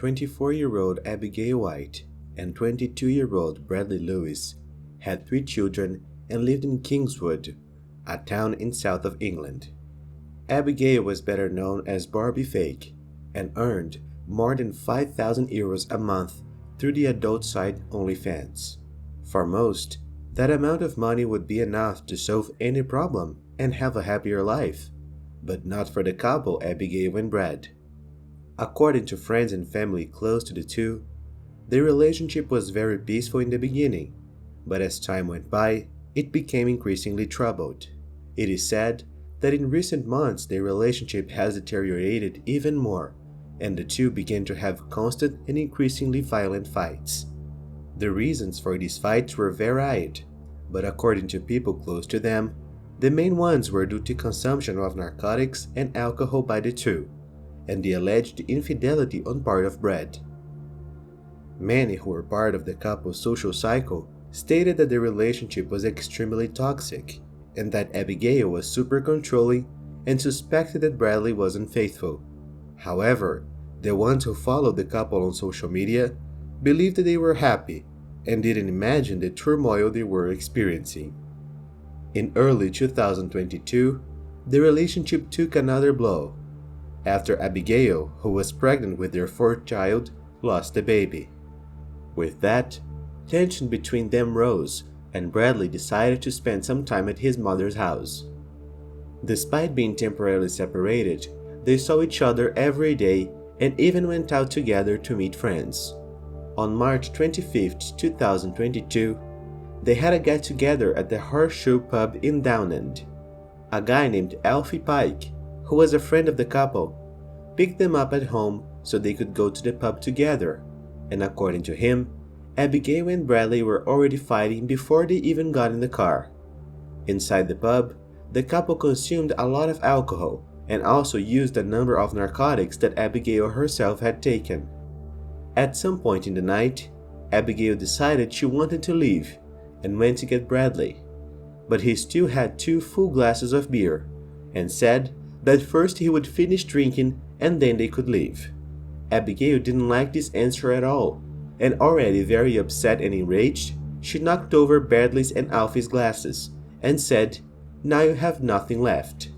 24-year-old Abigail White and 22-year-old Bradley Lewis had 3 children and lived in Kingswood, a town in south of England. Abigail was better known as Barbie Fake and earned more than €5,000 a month through the adult site OnlyFans. For most, that amount of money would be enough to solve any problem and have a happier life, but not for the couple Abigail and Brad. According to friends and family close to the two, their relationship was very peaceful in the beginning, but as time went by, it became increasingly troubled. It is said that in recent months their relationship has deteriorated even more, and the two began to have constant and increasingly violent fights. The reasons for these fights were varied, but according to people close to them, the main ones were due to consumption of narcotics and alcohol by the two, and the alleged infidelity on part of Brad. Many who were part of the couple's social cycle stated that their relationship was extremely toxic, and that Abigail was super controlling and suspected that Bradley was unfaithful. However, the ones who followed the couple on social media believed that they were happy and didn't imagine the turmoil they were experiencing. In early 2022, the relationship took another blow after Abigail, who was pregnant with their 4th child, lost the baby. With that, tension between them rose, and Bradley decided to spend some time at his mother's house. Despite being temporarily separated, they saw each other every day and even went out together to meet friends. On March 25, 2022, they had a get-together at the Horseshoe Pub in Downend. A guy named Alfie Pike, who was a friend of the couple, picked them up at home so they could go to the pub together, and according to him, Abigail and Bradley were already fighting before they even got in the car. Inside the pub, the couple consumed a lot of alcohol and also used a number of narcotics that Abigail herself had taken. At some point in the night, Abigail decided she wanted to leave and went to get Bradley, but he still had 2 full glasses of beer and said that first he would finish drinking and then they could leave. Abigail didn't like this answer at all, and already very upset and enraged, she knocked over Bradley's and Alfie's glasses and said, "Now you have nothing left."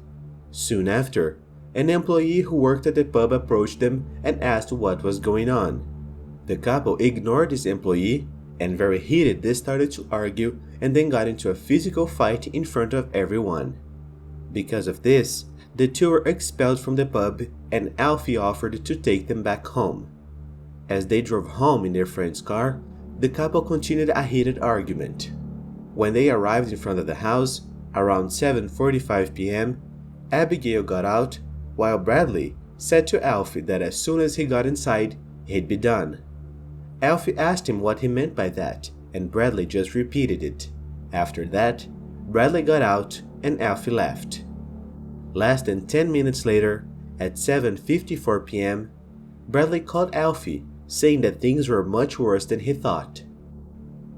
Soon after, an employee who worked at the pub approached them and asked what was going on. The couple ignored this employee, and very heated they started to argue and then got into a physical fight in front of everyone. Because of this, the two were expelled from the pub and Alfie offered to take them back home. As they drove home in their friend's car, the couple continued a heated argument. When they arrived in front of the house, around 7:45 p.m., Abigail got out, while Bradley said to Alfie that as soon as he got inside, he'd be done. Alfie asked him what he meant by that, and Bradley just repeated it. After that, Bradley got out and Alfie left. Less than 10 minutes later, at 7:54 p.m., Bradley called Alfie, saying that things were much worse than he thought.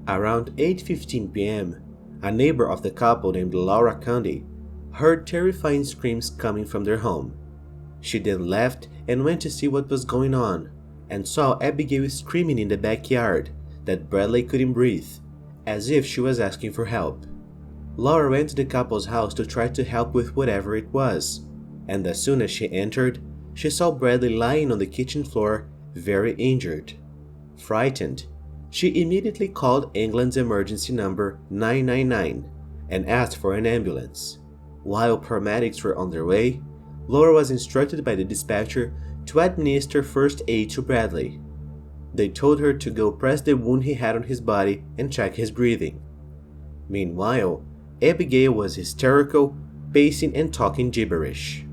Around 8:15 p.m., a neighbor of the couple named Laura Cundy heard terrifying screams coming from their home. She then left and went to see what was going on, and saw Abigail screaming in the backyard that Bradley couldn't breathe, as if she was asking for help. Laura went to the couple's house to try to help with whatever it was, and as soon as she entered, she saw Bradley lying on the kitchen floor, very injured. Frightened, she immediately called England's emergency number 999 and asked for an ambulance. While paramedics were on their way, Laura was instructed by the dispatcher to administer first aid to Bradley. They told her to go press the wound he had on his body and check his breathing. Meanwhile, Abigail was hysterical, pacing and talking gibberish.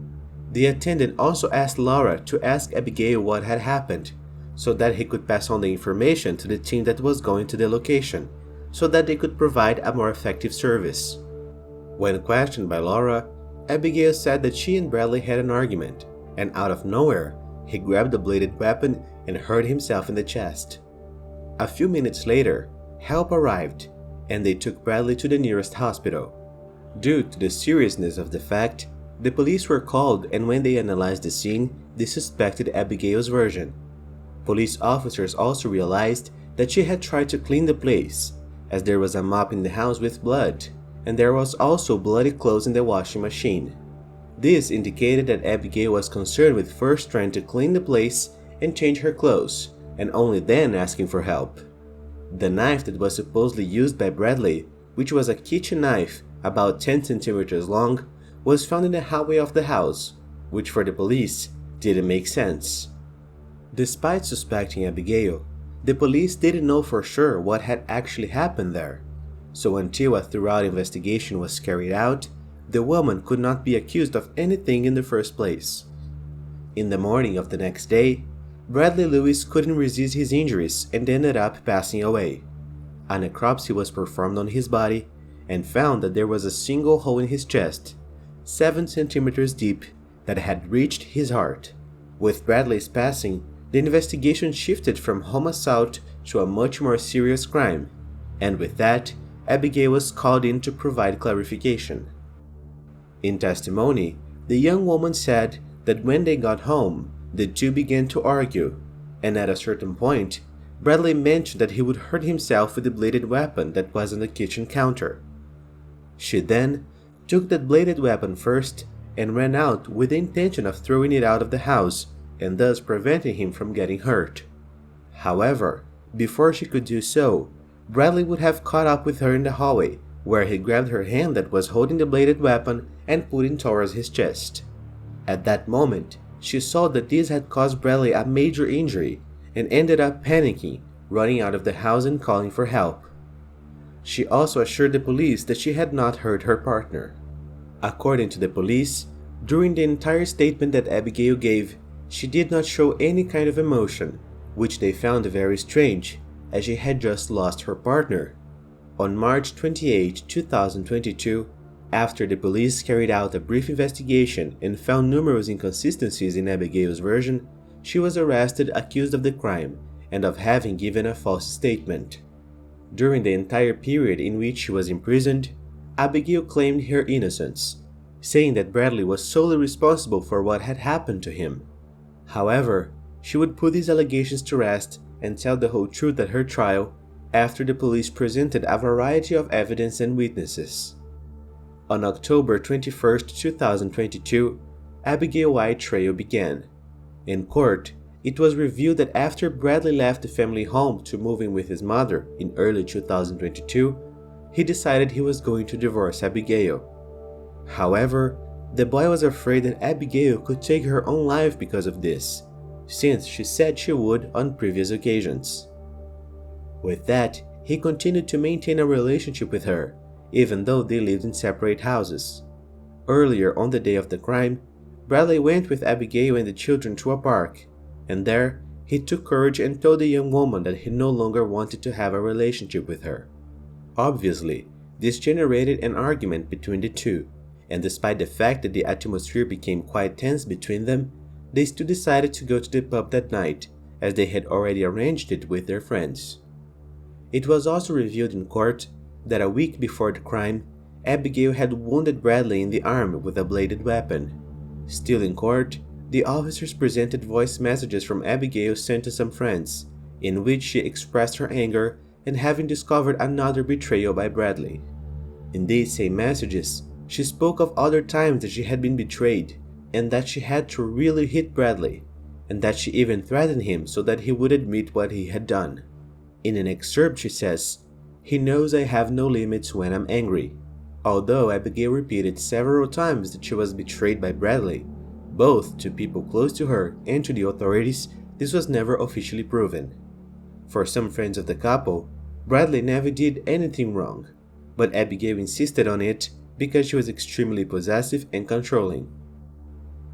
The attendant also asked Laura to ask Abigail what had happened, so that he could pass on the information to the team that was going to the location, so that they could provide a more effective service. When questioned by Laura, Abigail said that she and Bradley had an argument, and out of nowhere, he grabbed a bladed weapon and hurt himself in the chest. A few minutes later, help arrived, and they took Bradley to the nearest hospital. Due to the seriousness of the fact, the police were called, and when they analyzed the scene, they suspected Abigail's version. Police officers also realized that she had tried to clean the place, as there was a mop in the house with blood, and there was also bloody clothes in the washing machine. This indicated that Abigail was concerned with first trying to clean the place and change her clothes, and only then asking for help. The knife that was supposedly used by Bradley, which was a kitchen knife about 10 centimeters long, was found in the hallway of the house, which for the police didn't make sense. Despite suspecting Abigail, the police didn't know for sure what had actually happened there. So until a thorough investigation was carried out, the woman could not be accused of anything in the first place. In the morning of the next day, Bradley Lewis couldn't resist his injuries and ended up passing away. A necropsy was performed on his body and found that there was a single hole in his chest, 7 centimeters deep, that had reached his heart. With Bradley's passing, the investigation shifted from homicide to a much more serious crime, and with that, Abigail was called in to provide clarification. In testimony, the young woman said that when they got home, the two began to argue, and at a certain point, Bradley mentioned that he would hurt himself with the bladed weapon that was on the kitchen counter. She then took that bladed weapon first and ran out with the intention of throwing it out of the house and thus preventing him from getting hurt. However, before she could do so, Bradley would have caught up with her in the hallway, where he grabbed her hand that was holding the bladed weapon and put it towards his chest. At that moment, she saw that this had caused Bradley a major injury and ended up panicking, running out of the house and calling for help. She also assured the police that she had not hurt her partner. According to the police, during the entire statement that Abigail gave, she did not show any kind of emotion, which they found very strange, as she had just lost her partner. On March 28, 2022, after the police carried out a brief investigation and found numerous inconsistencies in Abigail's version, she was arrested accused of the crime and of having given a false statement. During the entire period in which she was imprisoned, Abigail claimed her innocence, saying that Bradley was solely responsible for what had happened to him. However, she would put these allegations to rest and tell the whole truth at her trial after the police presented a variety of evidence and witnesses. On October 21, 2022, Abigail White's trial began. In court, it was revealed that after Bradley left the family home to move in with his mother in early 2022, he decided he was going to divorce Abigail. However, the boy was afraid that Abigail could take her own life because of this, since she said she would on previous occasions. With that, he continued to maintain a relationship with her, even though they lived in separate houses. Earlier on the day of the crime, Bradley went with Abigail and the children to a park, and there, he took courage and told the young woman that he no longer wanted to have a relationship with her. Obviously, this generated an argument between the two, and despite the fact that the atmosphere became quite tense between them, they still decided to go to the pub that night, as they had already arranged it with their friends. It was also revealed in court that a week before the crime, Abigail had wounded Bradley in the arm with a bladed weapon. Still in court, the officers presented voice messages from Abigail sent to some friends, in which she expressed her anger and having discovered another betrayal by Bradley. In these same messages, she spoke of other times that she had been betrayed, and that she had to really hit Bradley, and that she even threatened him so that he would admit what he had done. In an excerpt she says, "He knows I have no limits when I'm angry." Although Abigail repeated several times that she was betrayed by Bradley, both to people close to her and to the authorities, this was never officially proven. For some friends of the couple, Bradley never did anything wrong, but Abigail insisted on it because she was extremely possessive and controlling.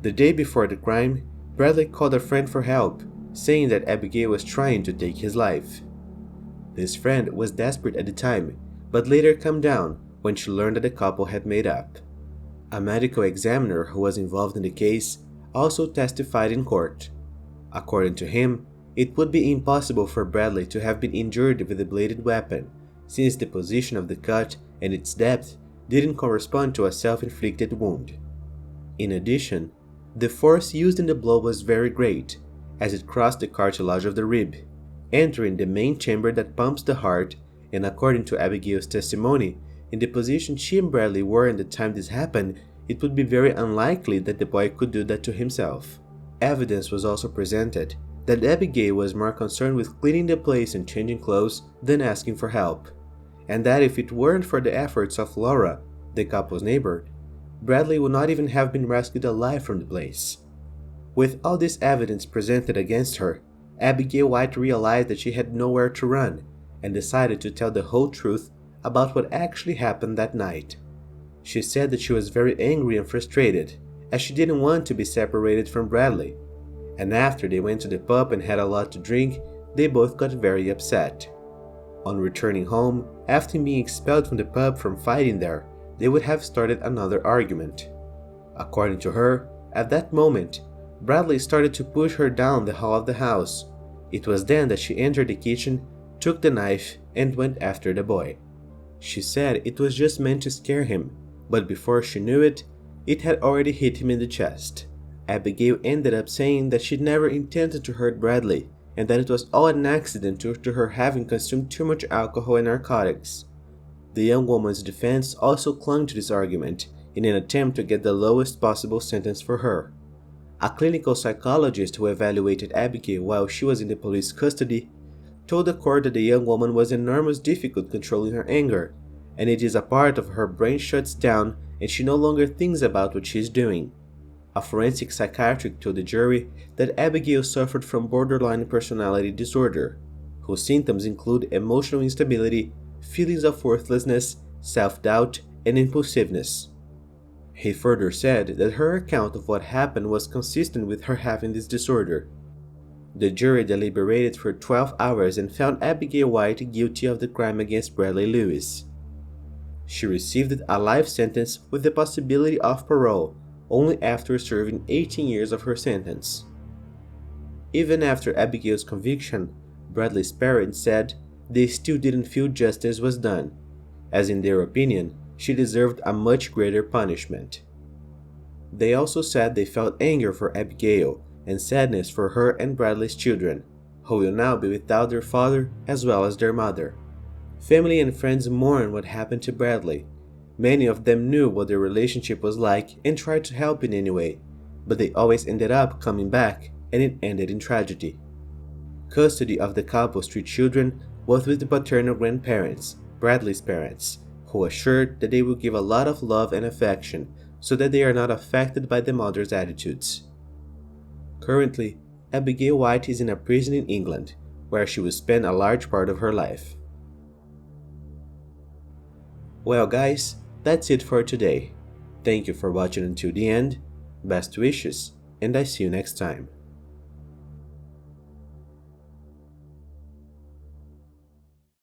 The day before the crime, Bradley called a friend for help, saying that Abigail was trying to take his life. This friend was desperate at the time, but later calmed down when she learned that the couple had made up. A medical examiner who was involved in the case also testified in court. According to him, it would be impossible for Bradley to have been injured with a bladed weapon, since the position of the cut and its depth didn't correspond to a self-inflicted wound. In addition, the force used in the blow was very great, as it crossed the cartilage of the rib, entering the main chamber that pumps the heart, and according to Abigail's testimony, in the position she and Bradley were in the time this happened, it would be very unlikely that the boy could do that to himself. Evidence was also presented that Abigail was more concerned with cleaning the place and changing clothes than asking for help, and that if it weren't for the efforts of Laura, the couple's neighbor, Bradley would not even have been rescued alive from the place. With all this evidence presented against her, Abigail White realized that she had nowhere to run and decided to tell the whole truth about what actually happened that night. She said that she was very angry and frustrated, as she didn't want to be separated from Bradley, and after they went to the pub and had a lot to drink, they both got very upset. On returning home, after being expelled from the pub from fighting there, they would have started another argument. According to her, at that moment, Bradley started to push her down the hall of the house. It was then that she entered the kitchen, took the knife, and went after the boy. She said it was just meant to scare him, but before she knew it, it had already hit him in the chest. Abigail ended up saying that she never intended to hurt Bradley, and that it was all an accident due to her having consumed too much alcohol and narcotics. The young woman's defense also clung to this argument in an attempt to get the lowest possible sentence for her. A clinical psychologist who evaluated Abigail while she was in the police custody told the court that the young woman was enormously difficult controlling her anger, and it is a part of her brain shuts down and she no longer thinks about what she is doing. A forensic psychiatrist told the jury that Abigail suffered from borderline personality disorder, whose symptoms include emotional instability, feelings of worthlessness, self-doubt, and impulsiveness. He further said that her account of what happened was consistent with her having this disorder. The jury deliberated for 12 hours and found Abigail White guilty of the crime against Bradley Lewis. She received a life sentence with the possibility of parole only after serving 18 years of her sentence. Even after Abigail's conviction, Bradley's parents said they still didn't feel justice was done, as in their opinion, she deserved a much greater punishment. They also said they felt anger for Abigail and sadness for her and Bradley's children, who will now be without their father as well as their mother. Family and friends mourned what happened to Bradley. Many of them knew what their relationship was like and tried to help in any way, but they always ended up coming back, and it ended in tragedy. Custody of the couple's 3 children was with the paternal grandparents, Bradley's parents, who assured that they will give a lot of love and affection so that they are not affected by the mother's attitudes. Currently, Abigail White is in a prison in England, where she will spend a large part of her life. Well guys, that's it for today. Thank you for watching until the end, best wishes, and I see you next time.